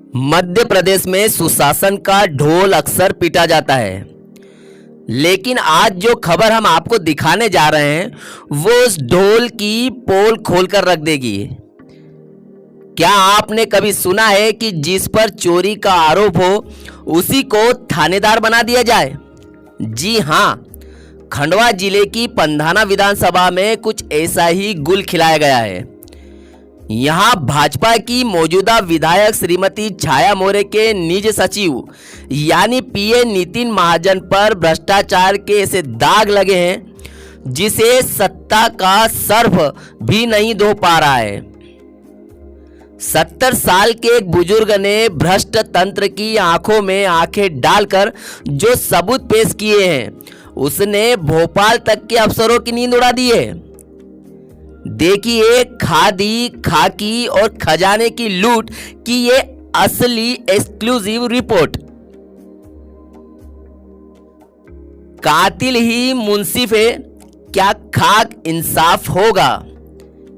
मध्य प्रदेश में सुशासन का ढोल अक्सर पीटा जाता है, लेकिन आज जो खबर हम आपको दिखाने जा रहे हैं वो उस ढोल की पोल खोलकर रख देगी। क्या आपने कभी सुना है कि जिस पर चोरी का आरोप हो उसी को थानेदार बना दिया जाए? जी हाँ, खंडवा जिले की पंधाना विधानसभा में कुछ ऐसा ही गुल खिलाया गया है। यहां भाजपा की मौजूदा विधायक श्रीमती छाया मोरे के निज सचिव यानी पीए नितिन महाजन पर भ्रष्टाचार के ऐसे दाग लगे हैं जिसे सत्ता का सर्फ भी नहीं धो पा रहा है। 70 साल के एक बुजुर्ग ने भ्रष्ट तंत्र की आंखों में आंखें डालकर जो सबूत पेश किए हैं उसने भोपाल तक के अफसरों की नींद उड़ा दी है। देखिए खादी, खाकी और खजाने की लूट की ये असली एक्सक्लूसिव रिपोर्ट। कातिल ही मुंसिफ है, क्या खाक इंसाफ होगा?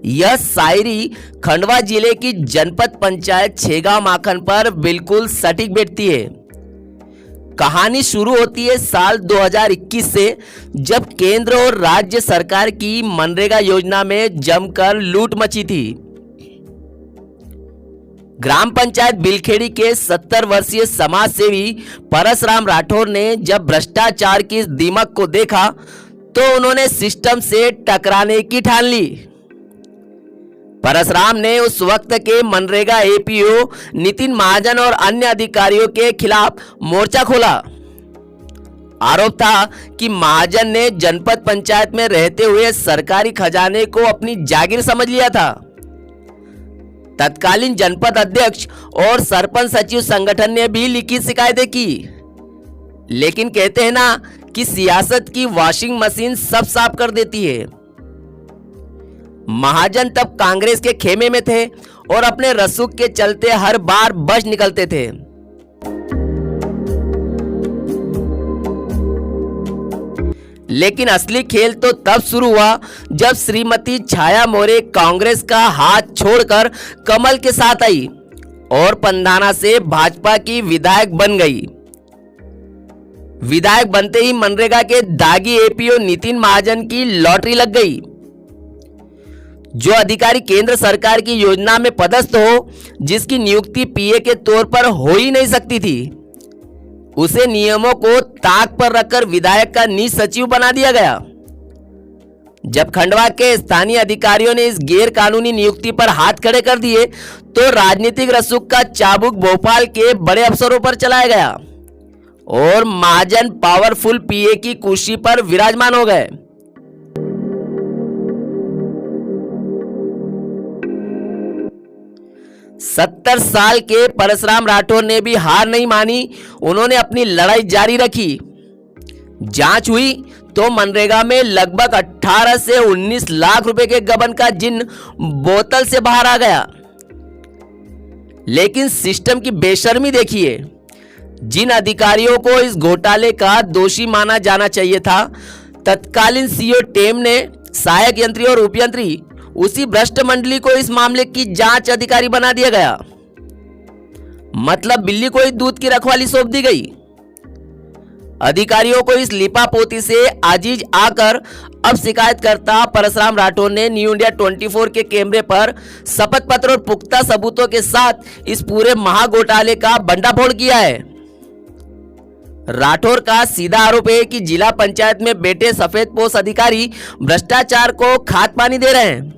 यह शायरी खंडवा जिले की जनपद पंचायत छेगांव माखन पर बिल्कुल सटीक बैठती है। कहानी शुरू होती है साल 2021 से, जब केंद्र और राज्य सरकार की मनरेगा योजना में जमकर लूट मची थी। ग्राम पंचायत बिलखेड़ी के 70 वर्षीय समाज सेवी परसराम राठौर ने जब भ्रष्टाचार की इस दीमक को देखा तो उन्होंने सिस्टम से टकराने की ठान ली। परसराम ने उस वक्त के मनरेगा एपीओ नितिन महाजन और अन्य अधिकारियों के खिलाफ मोर्चा खोला। आरोप था कि महाजन ने जनपद पंचायत में रहते हुए सरकारी खजाने को अपनी जागीर समझ लिया था। तत्कालीन जनपद अध्यक्ष और सरपंच सचिव संगठन ने भी लिखित शिकायतें की, लेकिन कहते हैं ना कि सियासत की वॉशिंग मशीन सब साफ कर देती है। महाजन तब कांग्रेस के खेमे में थे और अपने रसूख के चलते हर बार बच निकलते थे। लेकिन असली खेल तो तब शुरू हुआ जब श्रीमती छाया मोरे कांग्रेस का हाथ छोड़कर कमल के साथ आई और पंधाना से भाजपा की विधायक बन गई। विधायक बनते ही मनरेगा के दागी एपीओ नितिन महाजन की लॉटरी लग गई। जो अधिकारी केंद्र सरकार की योजना में पदस्थ हो, जिसकी नियुक्ति पीए के तौर पर हो ही नहीं सकती थी, उसे नियमों को ताक पर रखकर विधायक का निज सचिव बना दिया गया। जब खंडवा के स्थानीय अधिकारियों ने इस गैर कानूनी नियुक्ति पर हाथ खड़े कर दिए तो राजनीतिक रसूख का चाबुक भोपाल के बड़े अफसरों पर चलाया गया और महाजन पावरफुल पीए की कुर्सी पर विराजमान हो गए। सत्तर साल के परसराम राठौर ने भी हार नहीं मानी। उन्होंने अपनी लड़ाई जारी रखी। जांच हुई तो मनरेगा में लगभग 18 से 19 लाख रुपए के गबन का जिन बोतल से बाहर आ गया। लेकिन सिस्टम की बेशर्मी देखिए। जिन अधिकारियों को इस घोटाले का दोषी माना जाना चाहिए था, तत्कालीन सीओ टेम ने सहायक यंत्री और उपयंत्री उसी भ्रष्ट मंडली को इस मामले की जांच अधिकारी बना दिया गया। मतलब बिल्ली को ही दूध की रखवाली सौंप दी गई। अधिकारियों को इस लिपापोती से आजीज आकर अब शिकायतकर्ता परसराम राठौर ने न्यू इंडिया 24 के कैमरे पर शपथ पत्र और पुख्ता सबूतों के साथ इस पूरे महाघोटाले का भंडाफोड़ किया है। राठौर का सीधा आरोप है कि जिला पंचायत में बैठे सफेदपोश अधिकारी भ्रष्टाचार को खाद पानी दे रहे हैं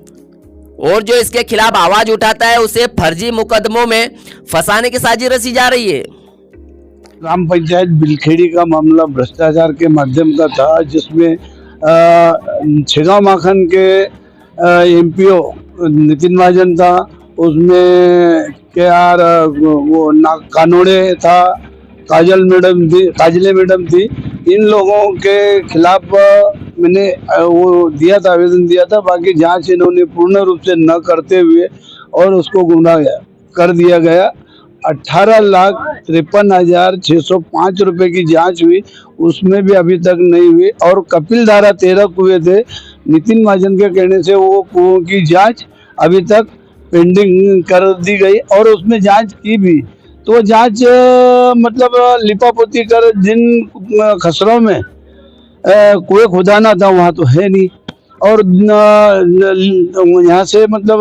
और जो इसके खिलाफ आवाज उठाता है उसे फर्जी मुकदमों में फंसाने की साजिश रची जा रही है। ग्राम पंचायत बिलखेड़ी का मामला भ्रष्टाचार के माध्यम का था, जिसमें छेगांव माखन के एमपीओ नितिन महाजन था, उसमें वो कानोड़े था, काजले मैडम थी। इन लोगों के खिलाफ मैंने वो दिया था, आवेदन दिया था। बाकी जांच इन्होंने पूर्ण रूप से न करते हुए और उसको गुमराह कर दिया गया। 18,53,605 रुपए की जांच हुई, उसमें भी अभी तक नहीं हुई। और कपिल धारा 13 कुएं थे, नितिन महाजन के कहने से वो कुओं की जांच अभी तक पेंडिंग कर दी गई और उसमें जांच की भी तो वो जांच मतलब लिपापोती कर जिन खसरों में कुएं खुदाना था वहाँ तो है नहीं। और यहाँ से मतलब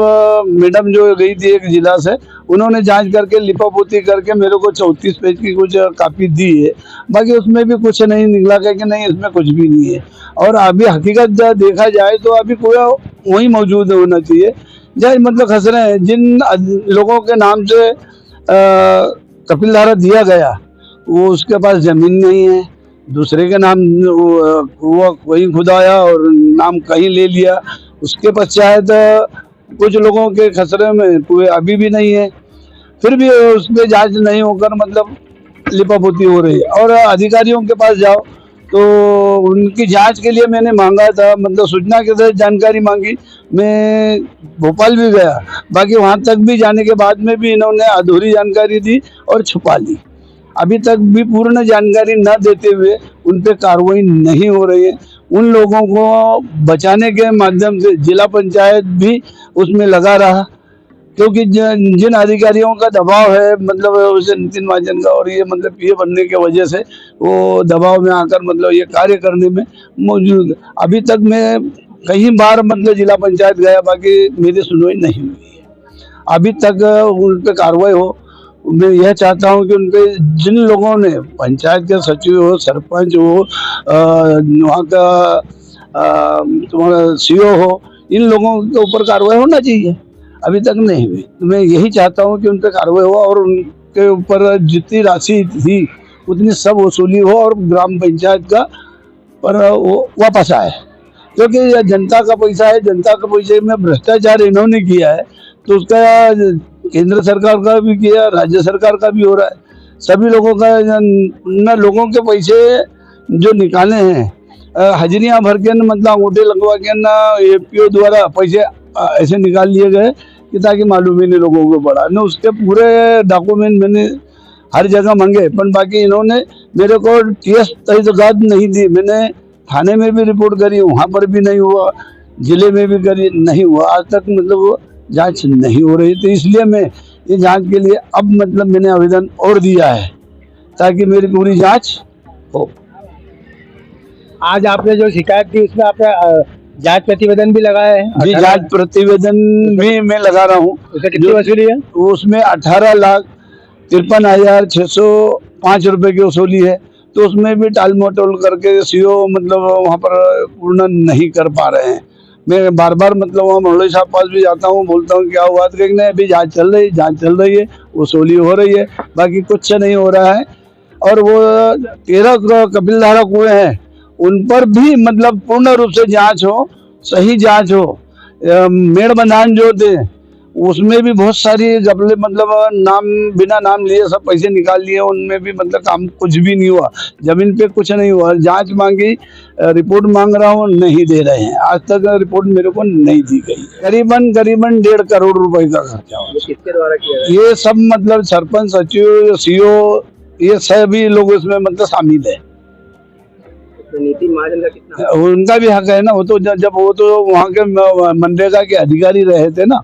मैडम जो गई थी एक जिला से, उन्होंने जांच करके लिपापोती करके मेरे को 34 पेज की कुछ कापी दी है। बाकी उसमें भी कुछ नहीं निकला कि नहीं इसमें कुछ भी नहीं है। और अभी हकीकत देखा जाए तो अभी कुएं वही मौजूद होना चाहिए जहाँ मतलब खसरे हैं। जिन लोगों के नाम से कपिलधारा दिया गया वो उसके पास जमीन नहीं है, दूसरे के नाम वो कहीं खुदाया और नाम कहीं ले लिया। उसके पश्चात कुछ लोगों के खसरे में कुएं अभी भी नहीं है, फिर भी उस पर जांच नहीं होकर मतलब लिपापोती हो रही है। और अधिकारियों के पास जाओ तो उनकी जांच के लिए मैंने मांगा था, मतलब सूचना के तहत जानकारी मांगी। मैं भोपाल भी गया, बाकी वहां तक भी जाने के बाद में भी इन्होंने अधूरी जानकारी दी और छुपा ली। अभी तक भी पूर्ण जानकारी न देते हुए उन पे कार्रवाई नहीं हो रही है। उन लोगों को बचाने के माध्यम से जिला पंचायत भी उसमें लगा रहा, क्योंकि जिन अधिकारियों का दबाव है मतलब उसे नितिन महाजन का और ये मतलब पीए बनने की वजह से वो दबाव में आकर मतलब ये कार्य करने में मौजूद। अभी तक मैं कई बार मतलब जिला पंचायत गया, बाकी मेरी सुनवाई नहीं हुई है। अभी तक उन पर कार्रवाई हो। मैं यह चाहता हूं कि उनके जिन लोगों ने पंचायत के सचिव हो, सरपंच हो, वहाँ का तुम्हारा सीओ हो, इन लोगों के ऊपर कार्रवाई होना चाहिए। अभी तक नहीं हुई, तो मैं यही चाहता हूं कि उन पर कार्रवाई हो और उनके ऊपर जितनी राशि थी उतनी सब वसूली हो और ग्राम पंचायत का पर वो वापस आए, क्योंकि यह जनता का पैसा है। जनता के पैसे में भ्रष्टाचार इन्होंने किया है तो उसका केंद्र सरकार का भी किया, राज्य सरकार का भी हो रहा है। सभी लोगों का न लोगों के पैसे जो निकाले हैं हजरियां भर के मतलब अंगूठे लगवा के ना एपीओ द्वारा पैसे ऐसे निकाल लिए गए कि ताकि मालूम ही नहीं लोगों को पड़ा न। उसके पूरे डॉक्यूमेंट मैंने हर जगह मांगे, पर बाकी इन्होंने मेरे को टीएस तहकीकात नहीं दी। मैंने थाने में भी रिपोर्ट करी, वहाँ पर भी नहीं हुआ, जिले में भी करी, नहीं हुआ। आज तक मतलब जांच नहीं हो रही, तो इसलिए मैं ये जांच के लिए अब मतलब मैंने आवेदन और दिया है ताकि मेरी पूरी जांच हो। आज आपने जो शिकायत की उसमें आपने जांच प्रतिवेदन भी लगाया है? जी, जांच प्रतिवेदन भी मैं लगा रहा हूँ। उसमें कितनी वसूली है? उसमें 18,53,505 रुपए की वसूली है। तो उसमें भी टाल मटोल करके सीओ मतलब वहाँ पर पूर्ण नहीं कर पा रहे हैं। मैं बार बार मतलब वहाँ मंडलोई साहब पास भी जाता हूँ, बोलता हूँ क्या हुआ, तो कहते हैं अभी जांच चल रही है, वसूली हो रही है, बाकी कुछ नहीं हो रहा है। और वो 13 कपिलधारा कुएं हैं उन पर भी मतलब पूर्ण रूप से जांच हो, सही जांच हो। मेड़ बंधान जो थे उसमें भी बहुत सारी गपले मतलब नाम बिना नाम लिए सब पैसे निकाल लिए, उनमें भी मतलब काम कुछ भी नहीं हुआ, जमीन पे कुछ नहीं हुआ। जांच मांगी, रिपोर्ट मांग रहा हूँ, नहीं दे रहे हैं। आज तक रिपोर्ट मेरे को नहीं दी गई। करीबन 1.5 करोड़ रुपए का खर्चा हुआ। किसके द्वारा किया है? ये सब मतलब सरपंच, सचिव, सीओ, ये सभी लोग इसमें मतलब शामिल है। नितिन महाजन का कितना? उनका भी हक है ना, वो तो जब वो तो वहाँ के मनरेगा के अधिकारी रहे थे ना।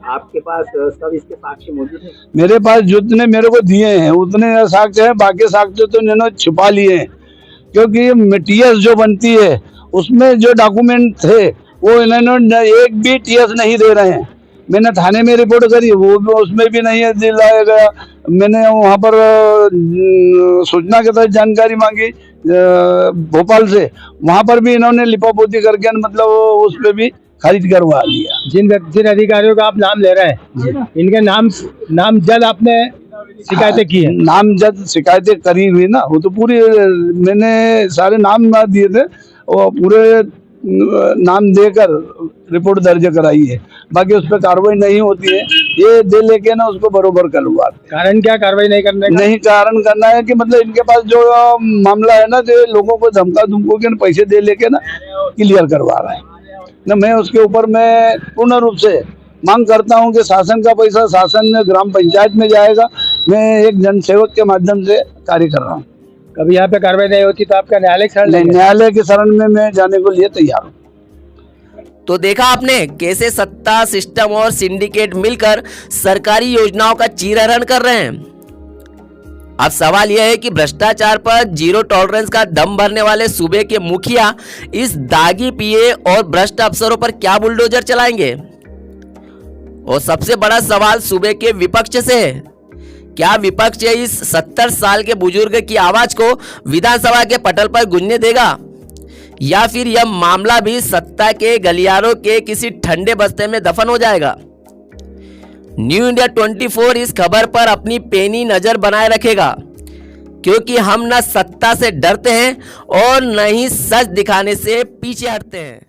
आपके पास सब इसके साक्ष्य मौजूद है? मेरे पास जितने मेरे को दिए हैं उतने साक्ष्य हैं, बाकी साक्ष्य तो इन्होंने छुपा लिए हैं, क्योंकि टीएस जो बनती है उसमें जो डॉक्यूमेंट थे वो इन्होंने एक भी टीएस नहीं दे रहे हैं। मैंने थाने में रिपोर्ट करी, वो उसमें भी नहीं दिलाया गया। मैंने वहाँ पर सूचना के तहत जानकारी मांगी भोपाल से, वहाँ पर भी इन्होंने लिपापोती करके मतलब उस पर भी खारिज करवा लिया। जिन अधिकारियों का आप नाम ले रहे हैं, इनके नाम जद आपने शिकायतें की है? नाम जद शिकायतें करी हुई ना, वो तो पूरी मैंने सारे नाम दिए थे, वो पूरे नाम देकर रिपोर्ट दर्ज कराई है। बाकी उस पर कार्रवाई नहीं होती है, ये दे लेके ना उसको बरोबर करवाते। कारण क्या कार्रवाई नहीं करने का? नहीं, कारण करना है कि मतलब इनके पास जो मामला है ना, जो लोगों को धमका धमको के पैसे दे लेके ना क्लियर करवा रहा है ना। मैं उसके ऊपर मैं पूर्ण रूप से मांग करता हूं कि शासन का पैसा शासन में ग्राम पंचायत में जाएगा। मैं एक जनसेवक के माध्यम से कार्य कर रहा हूँ। कभी यहाँ पे कार्रवाई नहीं होती तो आपका न्यायालय की शरण लेंगे? न्यायालय की शरण में मैं जाने को लिए तैयार हूँ। तो देखा आपने कैसे सत्ता, सिस्टम और सिंडिकेट मिलकर सरकारी योजनाओं का चीरहरण कर रहे हैं। अब सवाल यह है कि भ्रष्टाचार पर जीरो टॉलरेंस का दम भरने वाले सूबे के मुखिया इस दागी पीए और भ्रष्ट अफसरों पर क्या बुलडोजर चलाएंगे। और सबसे बड़ा सवाल सूबे के विपक्ष से है, क्या विपक्ष इस 70 साल के बुजुर्ग की आवाज को विधानसभा के पटल पर गूंजने देगा, या फिर यह मामला भी सत्ता के गलियारों के किसी ठंडे बस्ते में दफन हो जाएगा। न्यू इंडिया 24 इस खबर पर अपनी पैनी नजर बनाए रखेगा, क्योंकि हम न सत्ता से डरते हैं और न ही सच दिखाने से पीछे हटते हैं।